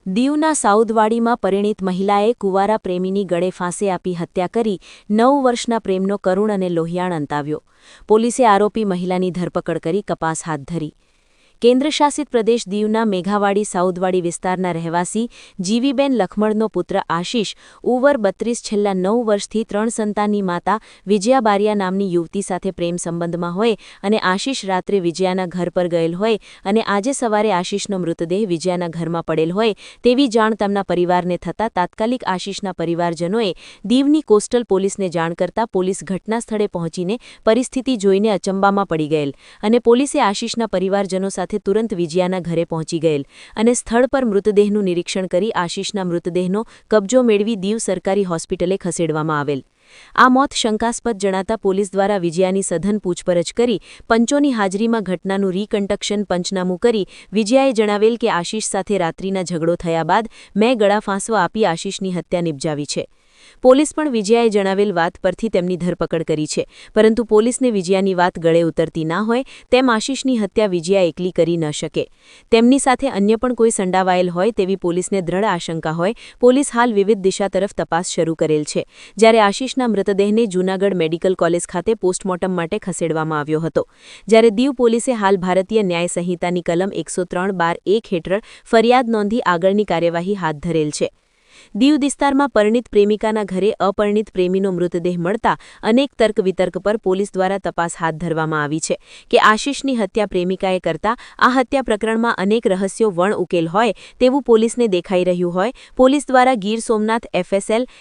દીવના સાઉદવાડીમાં પરિણીત મહિલાએ કુંવારા પ્રેમીની ગળે ફાંસે આપી હત્યા કરી 9 વર્ષના પ્રેમનો કરુણ અને લોહિયાળ અંત આવ્યો. પોલીસે આરોપી મહિલાની ધરપકડ કરી તપાસ હાથ ધરી. કેન્દ્રશાસિત પ્રદેશ દીવના મેઘાવાડી સાઉદવાડી વિસ્તારના રહેવાસી જીવીબેન લખમણનો પુત્ર આશિષ ઉંમર 32 છેલ્લા 9 વર્ષથી 3 સંતાનની માતા વિજયા બારિયા નામની યુવતી સાથે પ્રેમ સંબંધમાં હોય અને આશિષ રાત્રે વિજયાના ઘર પર ગયેલ હોય અને આજે સવારે આશિષનો મૃતદેહ વિજયાના ઘરમાં પડેલ હોય તેવી જાણ તેમના પરિવારને થતાં તાત્કાલિક આશિષના પરિવારજનોએ દીવની કોસ્ટલ પોલીસને જાણ કરતા પોલીસ ઘટના સ્થળે પહોંચીને પરિસ્થિતિ જોઈને અચંબામાં પડી ગયેલ અને પોલીસે આશિષના પરિવારજનો સાથે તુરંત વિજયાના ઘરે પહોંચી ગયેલ અને સ્થળ પર મૃતદેહનું નિરીક્ષણ કરી આશિષના મૃતદેહનો કબજો મેળવી દીવ સરકારી હોસ્પિટલે ખસેડવામાં આવેલ. આ મોત શંકાસ્પદ જણાતા પોલીસ દ્વારા વિજયાની સઘન પૂછપરછ કરી પંચોની હાજરીમાં ઘટનાનું રીકન્સ્ટ્રક્શન પંચનામું કરી વિજયાએ જણાવેલ કે આશિષ સાથે રાત્રિના ઝઘડો થયા બાદ મેં ગળા ફાંસો આપી આશિષની હત્યા નિપજાવી છે. પોલીસ પણ વિજયાએ જણાવેલ વાત પરથી તેમની ધરપકડ કરી છે, પરંતુ પોલીસને વિજયાની વાત ગળે ઉતરતી ના હોય તેમ આશિષની હત્યા વિજયા એકલી કરી ન શકે. તેમની સાથે અન્ય પણ કોઈ સંડાવાયેલ હોય તેવી પોલીસને દ્રઢ આશંકા હોય પોલીસ હાલ વિવિધ દિશા તરફ તપાસ શરૂ કરેલ છે. જ્યારે આશિષના મૃતદેહને જૂનાગઢ મેડિકલ કોલેજ ખાતે પોસ્ટમોર્ટમ માટે ખસેડવામાં આવ્યો હતો. જ્યારે દીવ પોલીસે હાલ ભારતીય ન્યાય સંહિતાની કલમ 103(1) હેઠળ ફરિયાદ નોંધી આગળની કાર્યવાહી હાથ ધરેલ છે. દીવ વિસ્તારમાં પરિણીત પ્રેમિકાના ઘરે અપરિણીત પ્રેમીનો મૃતદેહ મળતા અનેક તર્ક વિતર્ક પર પોલીસ દ્વારા તપાસ હાથ ધરવામાં આવી છે કે આશિષની હત્યા પ્રેમિકાએ કરતા આ હત્યા પ્રકરણમાં અનેક રહસ્યો વણ ઉકેલ હોય તેવું પોલીસને દેખાઈ રહ્યું હોય પોલીસ દ્વારા ગીર સોમનાથ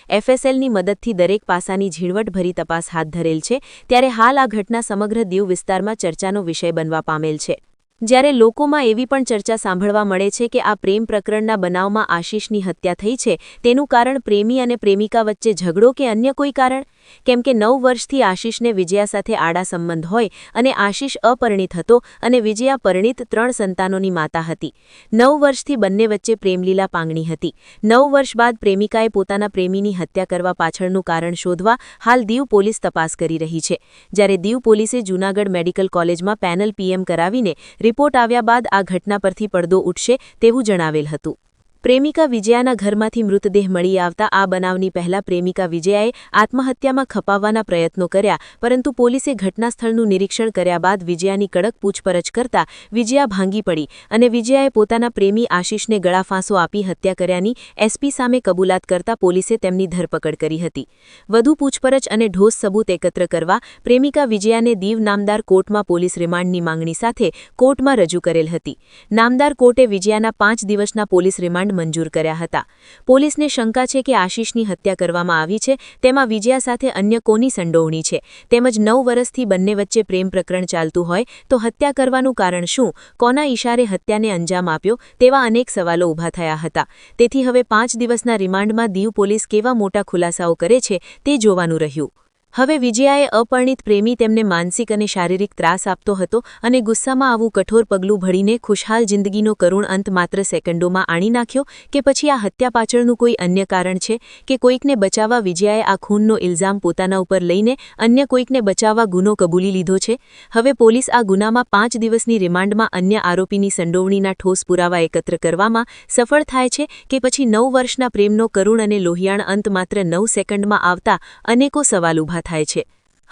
એફએસએલની મદદથી દરેક પાસાની ઝીણવટભરી તપાસ હાથ ધરેલ છે. ત્યારે હાલ આ ઘટના સમગ્ર દીવ વિસ્તારમાં ચર્ચાનો વિષય બનવા પામેલ છે. જ્યારે લોકોમાં એવી પણ ચર્ચા સાંભળવા મળે છે કે આ પ્રેમ પ્રકરણના બનાવમાં આશિષની હત્યા થઈ છે તેનું કારણ પ્રેમી અને પ્રેમિકા વચ્ચે ઝઘડો કે અન્ય કોઈ કારણ? કેમ કે 9 વર્ષથી આશિષને વિજયા સાથે આડા સંબંધ હોય અને આશિષ અપરિણીત હતો અને વિજયા પરિણીત 3 સંતાનોની માતા હતી. 9 વર્ષથી બંને વચ્ચે પ્રેમલીલા પાંગણી હતી. 9 વર્ષ બાદ પ્રેમિકાએ પોતાના પ્રેમીની હત્યા કરવા પાછળનું કારણ શોધવા હાલ દીવ પોલીસ તપાસ કરી રહી છે. જ્યારે દીવ પોલીસે જૂનાગઢ મેડિકલ કોલેજમાં પેનલ પીએમ કરાવીને રિપોર્ટ આવ્યા બાદ આ ઘટના પરથી પડદો ઉઠશે તેવું જણાવેલ હતું. પ્રેમિકા વિજયાના ઘરમાંથી મૃતદેહ મળી આવતા આ બનાવની પહેલા પ્રેમિકા વિજયાએ આત્મહત્યામાં ખપાવવાના પ્રયત્નો કર્યા, પરંતુ પોલીસે ઘટનાસ્થળનું નિરીક્ષણ કર્યા બાદ વિજયાની કડક પૂછપરછ કરતા વિજયા ભાંગી પડી અને વિજયાએ પોતાના પ્રેમી આશિષને ગળા ફાંસો આપી હત્યા કર્યાની એસપી સામે કબૂલાત કરતા પોલીસે તેમની ધરપકડ કરી હતી. વધુ પૂછપરછ અને ઠોસ સબૂત એકત્ર કરવા પ્રેમિકા વિજયાને દીવ નામદાર કોર્ટમાં પોલીસ રિમાન્ડની માંગણી સાથે કોર્ટમાં રજૂ કરેલ હતી. નામદાર કોર્ટે વિજયાના 5 દિવસના પોલીસ રિમાન્ડ મંજૂર કર્યા હતા. પોલીસને શંકા છે કે આશિષની હત્યા કરવામાં આવી છે તેમાં વિજયા સાથે અન્ય કોની સંડોવણી છે તેમજ 9 વર્ષથી બંને વચ્ચે પ્રેમ પ્રકરણ ચાલતું હોય તો હત્યા કરવાનું કારણ શું, કોના ઇશારે હત્યાને અંજામ આપ્યો તેવા અનેક સવાલો ઊભા થયા હતા. તેથી હવે 5 દિવસના રિમાન્ડમાં દીવ પોલીસ કેવા મોટા ખુલાસાઓ કરે છે તે જોવાનું રહ્યું. હવે વિજયાએ અપરિણીત પ્રેમી તેમને માનસિક અને શારીરિક ત્રાસ આપતો હતો અને ગુસ્સામાં આવું કઠોર પગલું ભરીને ખુશહાલ જિંદગીનો કરુણ અંત માત્ર સેકન્ડોમાં આણી નાખ્યો કે પછી આ હત્યા પાછળનું કોઈ અન્ય કારણ છે કે કોઈકને બચાવવા વિજયાએ આ ખૂનનો ઇલ્ઝામ પોતાના ઉપર લઈને અન્ય કોઈકને બચાવવા ગુનો કબૂલી લીધો છે. હવે પોલીસ આ ગુનામાં 5 દિવસની રિમાન્ડમાં અન્ય આરોપીની સંડોવણીના ઠોસ પુરાવા એકત્ર કરવામાં સફળ થાય છે કે પછી 9 વર્ષના પ્રેમનો કરુણ અને લોહિયાળ અંત માત્ર 9 સેકન્ડમાં આવતા અનેકો સવાલ ઊભા થાય છે.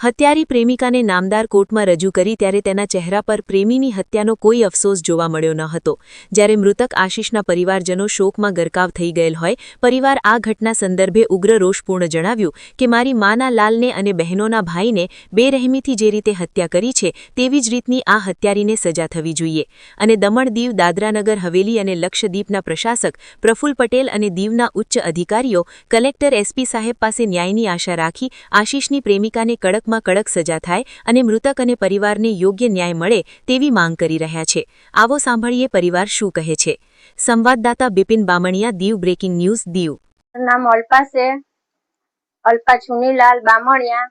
હત્યારી પ્રેમિકાને નામદાર કોર્ટમાં રજૂ કરી ત્યારે તેના ચહેરા પર પ્રેમીની હત્યાનો કોઈ અફસોસ જોવા મળ્યો ન હતો. જ્યારે મૃતક આશિષના પરિવારજનો શોકમાં ગરકાવ થઈ ગયેલ હોય પરિવાર આ ઘટના સંદર્ભે ઉગ્ર રોષપૂર્ણ જણાવ્યું કે મારી માના લાલને અને બહેનોના ભાઈને બેરહેમીથી જે રીતે હત્યા કરી છે તેવી જ રીતની આ હત્યારીને સજા થવી જોઈએ. અને દમણ દીવ દાદરાનગર હવેલી અને લક્ષદ્વીપના પ્રશાસક પ્રફુલ્લ પટેલ અને દીવના ઉચ્ચ અધિકારીઓ કલેક્ટર એસપી સાહેબ પાસે ન્યાયની આશા રાખી આશિષની પ્રેમિકાને કડકમાં કડક સજા થાય અને મૃતક અને પરિવારને યોગ્ય ન્યાય મળે તેવી માંગ કરી રહ્યા છે. આવો સાંભળીએ પરિવાર શું કહે છે. સંવાદદાતા બિપિન બામણિયા, દીવ બ્રેકિંગ ન્યૂઝ, દીવ. નામ અલ્પા છે, અલ્પા ચુનીલાલ બામણિયા.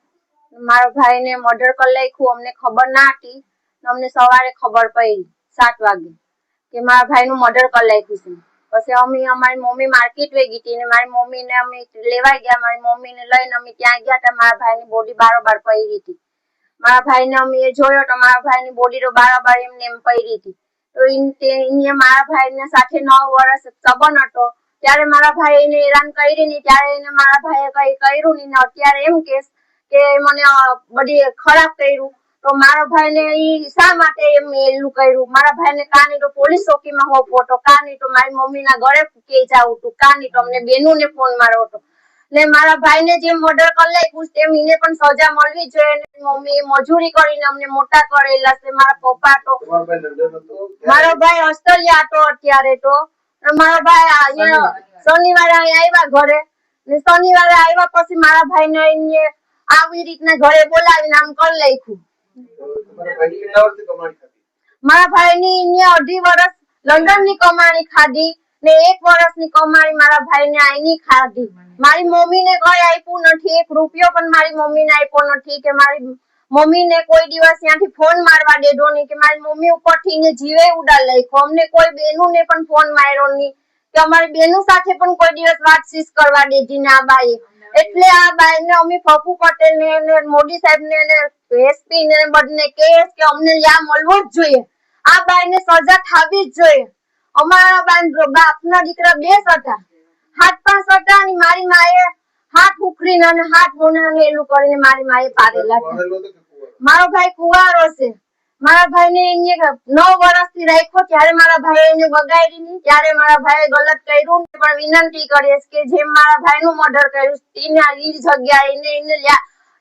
મારા ભાઈને મર્ડર કરી નાખ્યું, અમને ખબર ના હતી. અમને સવારે ખબર પડી 7 વાગે કે મારા ભાઈનું મર્ડર કરી નાખ્યું છે. પછી અમારી મમ્મી માર્કેટ વહી ગઈ હતી ને મારી મમ્મીને અમે લેવા ગયા. મારી મમ્મીને લઈને અમે ત્યાં ગયા હતા. મારા ભાઈની બોડી બારોબાર પડી હતી. મારા ભાઈને અમે જોયો તો મારા ભાઈની બોડી તો બારોબાર એમને એમ પડી હતી. તો એને મારા ભાઈને સાથે 9 વર્ષ સંબંધ હતો ત્યારે મારા ભાઈ એને હેરાન કરી નહીં ત્યારે એને મારા ભાઈએ કઈ કર્યું નહીં ને અત્યારે એમ કે મને બધી ખરાબ કર્યું તો મારા ભાઈને ઈ શા માટે એમ એલું કર્યું મારા ભાઈને કાની તો પોલીસ ચોકીમાં હોપો હતો કાની તો મારી મમ્મીના ગળે કે જાવું હતું કાની તો અમને બેનુને ફોન માર્યો હતો ને મારા ભાઈને જેમ મર્ડર કરી નાખ્યું તેમ એને પણ સજા મળવી જોઈએ મમ્મી મજૂરી કરીને અમને મોટા કરેલા છે મારા પપ્પા તો મારો ભાઈ ઓસ્ટ્રેલિયા હતો અત્યારે તો મારા ભાઈ અહીંયા શનિવારે અહીંયા આવ્યા ઘરે ને શનિવારે આવ્યા પછી મારા ભાઈને અહીંયા આવી રીતના ઘરે બોલાવીને આમ કરી નાખ્યું મારા ભાઈની અહીંયા 2.5 વર્ષ લંડન ની કમાણી ખાધી ને 1 વર્ષની કમાણી મારા ભાઈને અહીંની ખાધી મારી મમ્મીને કઈ આપ્યું નથી 1 રૂપિયો પણ મારી મમ્મીને આપ્યો નથી કે મારી મમ્મીને કોઈ દિવસ ત્યાંથી ફોન મારવા દેધો નહીં કે મારી મમ્મી ઉપરથી ને જીવે ઉડા લખ્યો અમને કોઈ બેનુને પણ ફોન માર્યો નહીં કે અમારી બેનુ સાથે પણ કોઈ દિવસ વાતચીત કરવા દેધી ને આ બાઈએ એટલે આ બાઈને અમે પપ્પુ પટેલ ને મોદી સાહેબ ને એસપી ને બધને કેસ કે અમને ન્યાય મળવો જ જોઈએ આ બાઈને સજા થવી જ જોઈએ અમારા બાપના દીકરા 2 હતા 7-5 હતા અને મારી માએ હાથ ઉખડીને અને હાથ મોનાને એલું કરીને મારી માએ પાડેલા મારો ભાઈ કુવારો છે મારા ભાઈને એને 9 વર્ષથી રાખ્યો ત્યારે મારા ભાઈએ એને બગાડી નહીં ત્યારે મારા ભાઈએ ગલત કર્યું પણ વિનંતી કરીએ કે જેમ મારા ભાઈનું મર્ડર કર્યું એને ઈ જગ્યાએ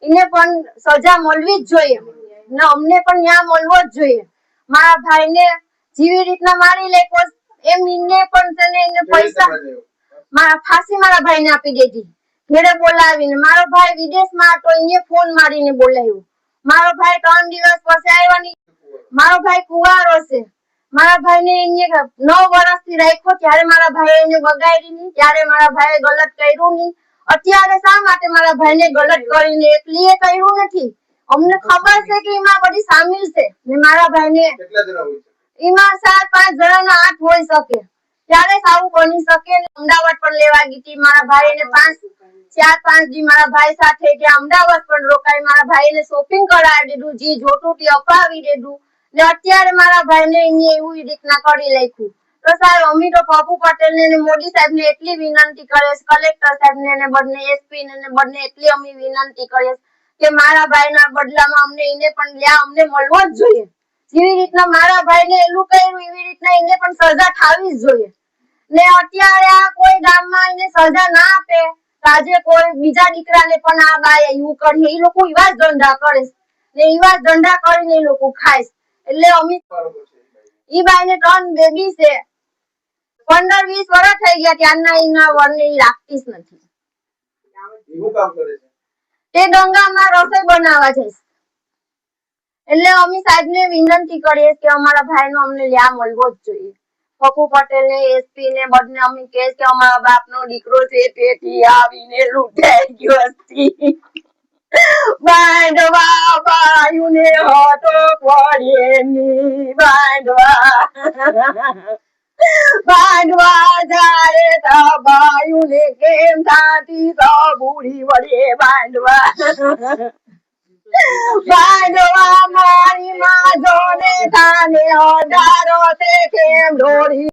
એને પણ સજા મળવી જ જોઈએ ને અમને પણ ન્યાય મળવો જ જોઈએ મારા ભાઈને જેવી રીતના મારી લેકો એમ એને પણ એને પૈસા ફાંસી મારા ભાઈને આપી દીધી ઘરે બોલાવીને મારો ભાઈ વિદેશમાં હતો એને ફોન મારીને બોલાવ્યો મારો ભાઈ 3 દિવસ પછી આવ્યો નહીં મારો ભાઈ કુવારો છે મારા ભાઈને એને 9 વર્ષથી રાખ્યો ત્યારે મારા ભાઈએ એને બગાડી નહીં ત્યારે મારા ભાઈએ ગલત કર્યું નહીં અત્યારે શા માટે મારા ભાઈને ગલત કરીને એકલીએ કર્યું નથી અમને ખબર છે કે એમાં બધી સામેલ છે ને મારા ભાઈને એમાં 4-5 જણાના હાથ હોઈ શકે ત્યારે આવું બની શકે અમદાવાદ પણ લેવા ગઈ હતી મારા ભાઈને 4-5 દી મારા ભાઈ સાથે કે અમદાવાદ પણ રોકાઈ મારા ભાઈને શોપિંગ કરાવી દીધું જી જોતું તે અપાવી દીધું ને અત્યારે મારા ભાઈને અહીંયા એવું રીતના કરી નાખ્યું તો સાહેબ અમે તો પપ્પુ પટેલ ને મોદી સાહેબ ને એટલી વિનંતી કરીએ કલેક્ટર સાહેબ ને બંને એસપી ને બંને એટલી અમે વિનંતી કરીએ કે મારા ભાઈના બદલામાં અમને એને પણ લ્યા અમને મળવો જ જોઈએ જેવી રીતના મારા ભાઈને એલું કર્યું એવી રીતના એને પણ સજા થવી જ જોઈએ ને અત્યારે આ કોઈ ગામમાં એને સજા ના આપે આજે કોઈ બીજા દીકરાને પણ આ બાય એવું કરીએ એ લોકો એવા જ ધંધા કરે ને એવા જ ધંધા કરીને એ લોકો ખાય એટલે અમે ઈ બાઈને 3 બેબી છે 15-20 વર્ષ થઈ ગયા ત્યારના એના વરને રાખતી જ નથી તે ગંગામાં રસોઈ બનાવવા જઈશ એટલે અમે સાહેબને વિનંતી કરીએ કે અમારા ભાઈનો અમને ન્યાય મળવો જ જોઈએ પપ્પુ પટેલ ને એસપી ને બધને અમે કહે કે અમારા બાપનો દીકરો છે તેથી આવીને લૂંટાઈ ગયો હતી બાંધવા બાયુને હતો પડે ની બાંધવા જાય તા બાયુને કેમ થાતી સબુડી વડે બાંધવા મારી માં જોને થાને હજારો તે કેમ દોડી